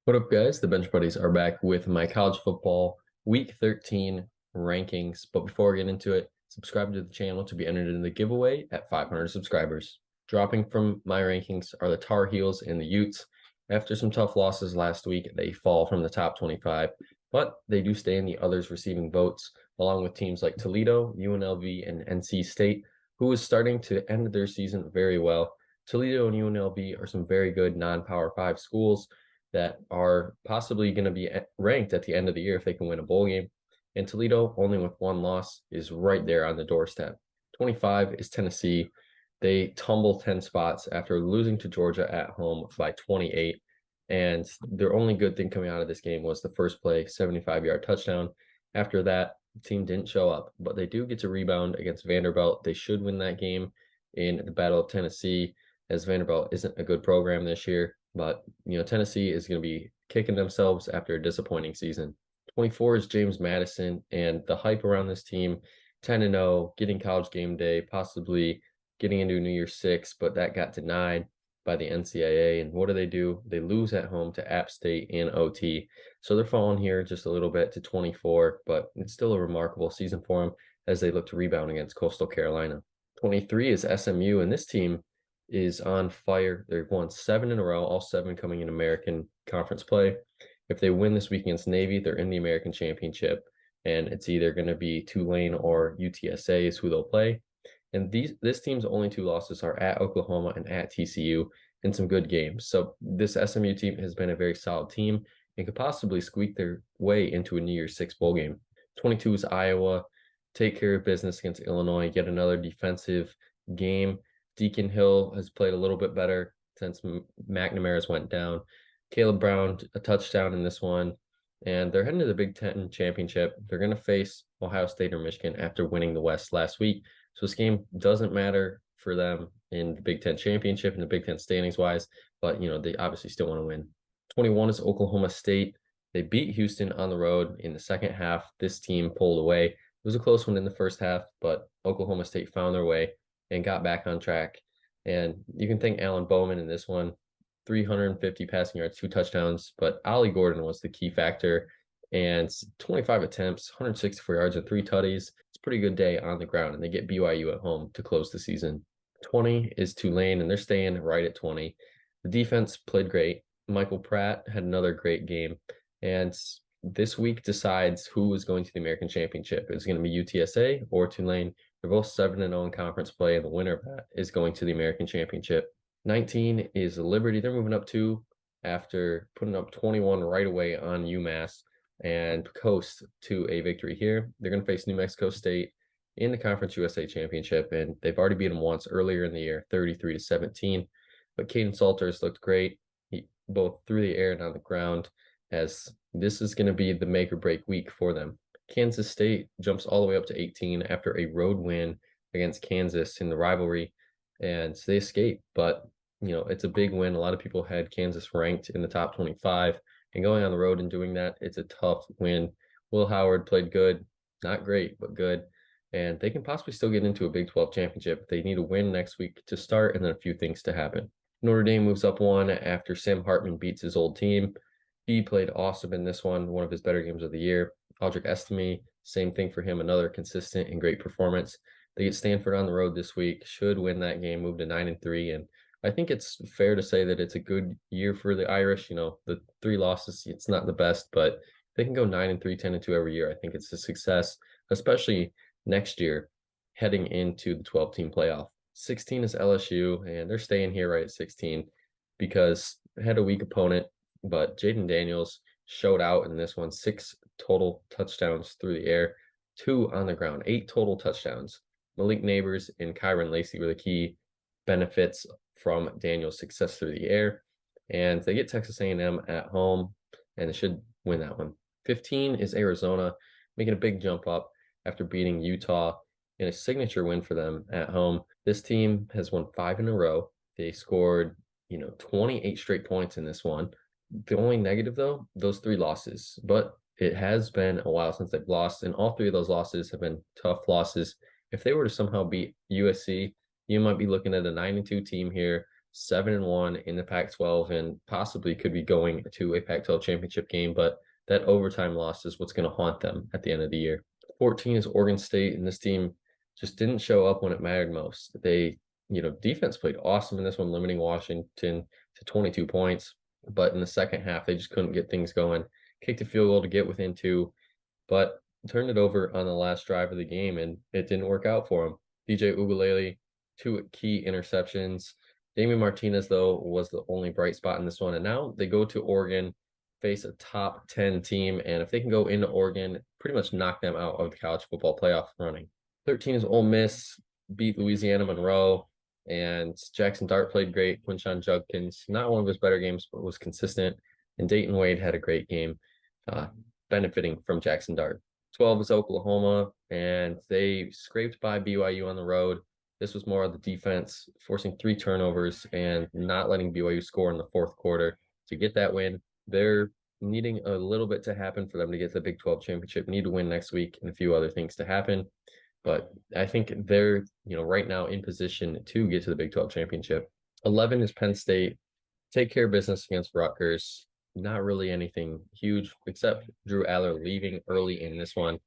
What up, guys? The Bench Buddies are back with my college football week 13 rankings. But before we get into it, subscribe to the channel to be entered in the giveaway at 500 subscribers. Dropping from my rankings are the Tar Heels and the Utes. After some tough losses last week, they fall from the top 25, but they do stay in the others receiving votes, along with teams like Toledo, UNLV, and NC State, who is starting to end their season very well. Toledo and UNLV are some very good non-Power 5 schools that are possibly going to be ranked at the end of the year if they can win a bowl game. And Toledo, only with one loss, is right there on the doorstep. 25 is Tennessee. They tumble 10 spots after losing to Georgia at home by 28. And their only good thing coming out of this game was the first play, 75-yard touchdown. After that, the team didn't show up, but they do get to rebound against Vanderbilt. They should win that game in the Battle of Tennessee, as Vanderbilt isn't a good program this year. But, Tennessee is going to be kicking themselves after a disappointing season. 24 is James Madison, and the hype around this team, 10-0, getting college game day, possibly getting into New Year's Six, but that got denied by the NCAA. And what do? They lose at home to App State in OT. So they're falling here just a little bit to 24, but it's still a remarkable season for them as they look to rebound against Coastal Carolina. 23 is SMU, and this team is on fire. They've won 7 in a row, all 7 coming in American Conference play. If they win this week against Navy, they're in the American Championship, and it's either going to be Tulane or UTSA is who they'll play. And this team's only 2 losses are at Oklahoma and at TCU in some good games. So this SMU team has been a very solid team and could possibly squeak their way into a New Year's Six bowl game. 22 is Iowa. Take care of business against Illinois. Get another defensive game. Deacon Hill has played a little bit better since McNamara's went down. Caleb Brown, a touchdown in this one. And they're heading to the Big Ten championship. They're going to face Ohio State or Michigan after winning the West last week. So this game doesn't matter for them in the Big Ten championship and the Big Ten standings wise, but they obviously still want to win. 21 is Oklahoma State. They beat Houston on the road in the second half. This team pulled away. It was a close one in the first half, but Oklahoma State found their way and got back on track. And you can thank Alan Bowman in this one. 350 passing yards, 2 touchdowns, but Ollie Gordon was the key factor. And 25 attempts, 164 yards, and 3 tutties. It's a pretty good day on the ground, and they get BYU at home to close the season. 20 is Tulane, and they're staying right at 20. The defense played great. Michael Pratt had another great game. And this week decides who is going to the American Championship. It's going to be UTSA or Tulane. They're both 7-0 in conference play, and the winner of that is going to the American Championship. 19 is Liberty. They're moving up 2 after putting up 21 right away on UMass and coast to a victory here. They're going to face New Mexico State in the Conference USA Championship, and they've already beat them once earlier in the year, 33-17. But Caden Salters looked great, both through the air and on the ground, as this is going to be the make or break week for them. Kansas State jumps all the way up to 18 after a road win against Kansas in the rivalry, and they escape. But, it's a big win. A lot of people had Kansas ranked in the top 25, and going on the road and doing that, it's a tough win. Will Howard played good, not great, but good, and they can possibly still get into a Big 12 championship. They need a win next week to start and then a few things to happen. Notre Dame moves up 1 after Sam Hartman beats his old team. He played awesome in this one of his better games of the year. Audric Estime, same thing for him, another consistent and great performance. They get Stanford on the road this week, should win that game, move to 9-3, and I think it's fair to say that it's a good year for the Irish. The 3 losses, it's not the best, but they can go 9-3, 10-2 every year. I think it's a success, especially next year, heading into the 12-team playoff. 16 is LSU, and they're staying here right at 16 because they had a weak opponent, but Jaden Daniels showed out in this one. 6 total touchdowns through the air, 2 on the ground, 8 total touchdowns. Malik Neighbors and Kyron Lacey were the key benefits from Daniels' success through the air. And they get Texas A&M at home, and they should win that one. 15 is Arizona, making a big jump up after beating Utah in a signature win for them at home. This team has won 5 in a row. They scored, 28 straight points in this one. The only negative, though, those 3 losses. But it has been a while since they've lost, and all 3 of those losses have been tough losses. If they were to somehow beat USC, you might be looking at a 9-2 team here, 7-1 in the Pac-12 and possibly could be going to a Pac-12 championship game, but that overtime loss is what's going to haunt them at the end of the year. 14 is Oregon State, and this team just didn't show up when it mattered most. Defense played awesome in this one, limiting Washington to 22 points, but in the second half, they just couldn't get things going. Kicked a field goal to get within 2, but turned it over on the last drive of the game, and it didn't work out for them. DJ Ugalele, 2 key interceptions. Damian Martinez, though, was the only bright spot in this one. And now they go to Oregon, face a top 10 team. And if they can go into Oregon, pretty much knock them out of the college football playoff running. 13 is Ole Miss, beat Louisiana Monroe. And Jackson Dart played great. Quinshon Judkins, not one of his better games, but was consistent. And Dayton Wade had a great game, benefiting from Jackson Dart. 12 is Oklahoma, and they scraped by BYU on the road. This was more of the defense, forcing 3 turnovers and not letting BYU score in the fourth quarter to get that win. They're needing a little bit to happen for them to get to the Big 12 championship, need to win next week and a few other things to happen. But I think they're, right now in position to get to the Big 12 championship. 11 is Penn State. Take care of business against Rutgers. Not really anything huge, except Drew Aller leaving early in this one.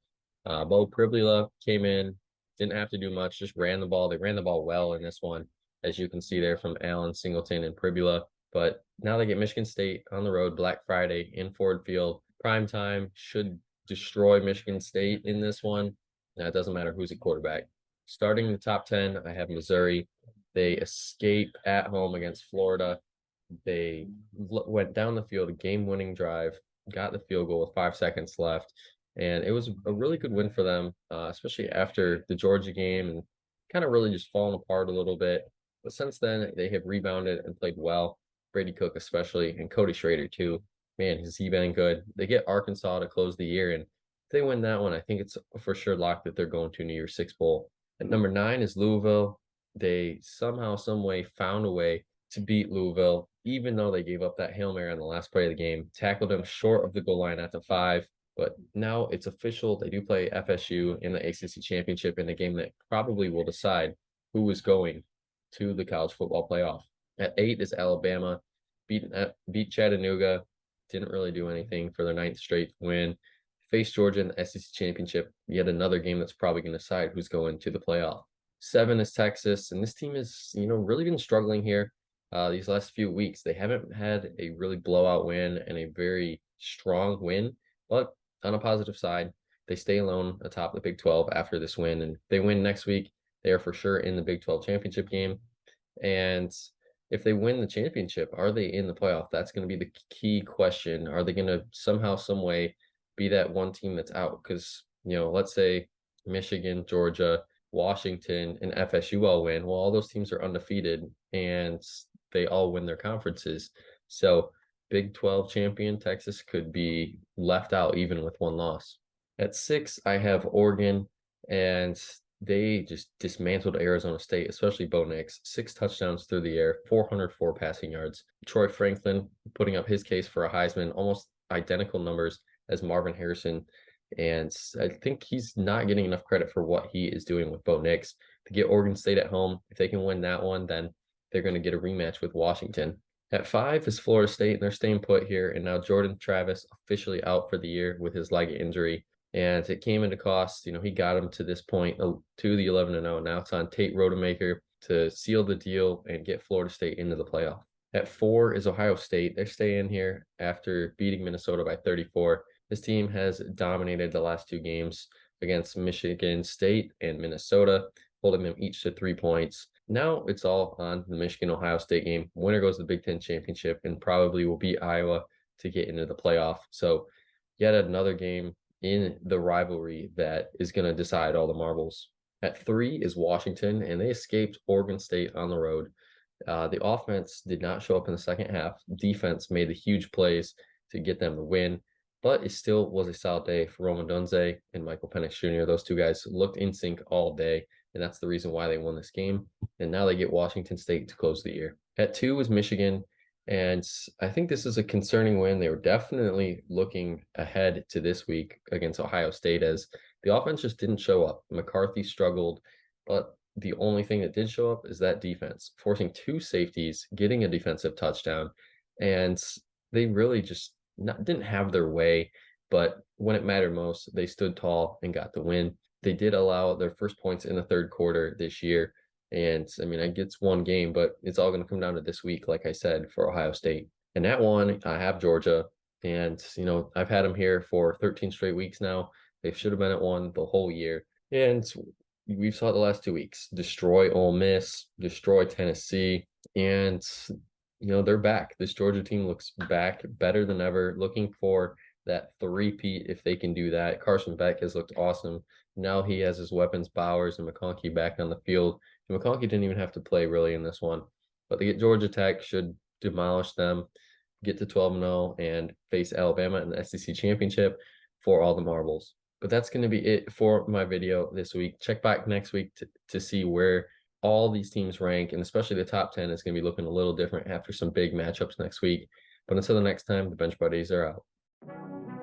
Bo Pribula came in, didn't have to do much, just ran the ball. They ran the ball well in this one, as you can see there from Allen, Singleton, and Pribula. But now they get Michigan State on the road, Black Friday in Ford Field. Prime time should destroy Michigan State in this one. Now, it doesn't matter who's at quarterback. Starting in the top 10, I have Missouri. They escape at home against Florida. They went down the field, a game-winning drive, got the field goal with 5 seconds left. And it was a really good win for them, especially after the Georgia game and kind of really just fallen apart a little bit. But since then, they have rebounded and played well. Brady Cook especially, and Cody Schrader too. Man, has he been good. They get Arkansas to close the year, and if they win that one, I think it's for sure locked that they're going to New Year's Six Bowl. At number 9 is Louisville. They somehow, some way found a way to beat Louisville, even though they gave up that Hail Mary on the last play of the game, tackled them short of the goal line at the 5. But now it's official. They do play FSU in the ACC championship in a game that probably will decide who is going to the college football playoff. At 8 is Alabama. Beat Chattanooga. Didn't really do anything for their 9th straight win. Face Georgia in the SEC championship. Yet another game that's probably going to decide who's going to the playoff. 7 is Texas. And this team is, really been struggling here these last few weeks. They haven't had a really blowout win and a very strong win. But on a positive side, they stay alone atop the Big 12 after this win. And they win next week, they are for sure in the Big 12 championship game. And if they win the championship, are they in the playoff? That's going to be the key question. Are they going to somehow, some way be that one team that's out? Because, let's say Michigan, Georgia, Washington, and FSU all win. Well, all those teams are undefeated and they all win their conferences. So Big 12 champion Texas could be left out even with one loss. At 6, I have Oregon, and they just dismantled Arizona State, especially Bo Nix. 6 touchdowns through the air, 404 passing yards. Troy Franklin putting up his case for a Heisman, almost identical numbers as Marvin Harrison. And I think he's not getting enough credit for what he is doing with Bo Nix. To get Oregon State at home, if they can win that one, then they're going to get a rematch with Washington. At 5 is Florida State, and they're staying put here. And now Jordan Travis officially out for the year with his leg injury. And it came into cost. He got him to this point, to the 11-0. Now it's on Tate Rodemaker to seal the deal and get Florida State into the playoff. At 4 is Ohio State. They're staying here after beating Minnesota by 34. This team has dominated the last 2 games against Michigan State and Minnesota, holding them each to 3 points. Now it's all on the Michigan-Ohio State game. Winner goes to the Big Ten championship and probably will beat Iowa to get into the playoff. So yet another game in the rivalry that is going to decide all the marbles. At 3 is Washington, and they escaped Oregon State on the road. The offense did not show up in the second half. Defense made the huge plays to get them the win, but it still was a solid day for Rome Odunze and Michael Penix Jr. Those 2 guys looked in sync all day, and that's the reason why they won this game. And now they get Washington State to close the year. At 2 is Michigan, and I think this is a concerning win. They were definitely looking ahead to this week against Ohio State as the offense just didn't show up. McCarthy struggled, but the only thing that did show up is that defense, forcing two safeties, getting a defensive touchdown, and they really just didn't have their way. But when it mattered most, they stood tall and got the win. They did allow their first points in the third quarter this year. And I mean, I get it's one game, but it's all going to come down to this week, like I said, for Ohio State. And that one, I have Georgia. And, I've had them here for 13 straight weeks now. They should have been at one the whole year. And we've saw it the last 2 weeks. Destroy Ole Miss, destroy Tennessee, and they're back. This Georgia team looks back better than ever, looking for that three-peat if they can do that. Carson Beck has looked awesome. Now he has his weapons, Bowers and McConkey, back on the field. And McConkey didn't even have to play really in this one. But they get Georgia Tech, should demolish them, get to 12-0, and face Alabama in the SEC championship for all the marbles. But that's going to be it for my video this week. Check back next week to see where all these teams rank, and especially the top 10 is going to be looking a little different after some big matchups next week. But until the next time, the Bench Buddies are out.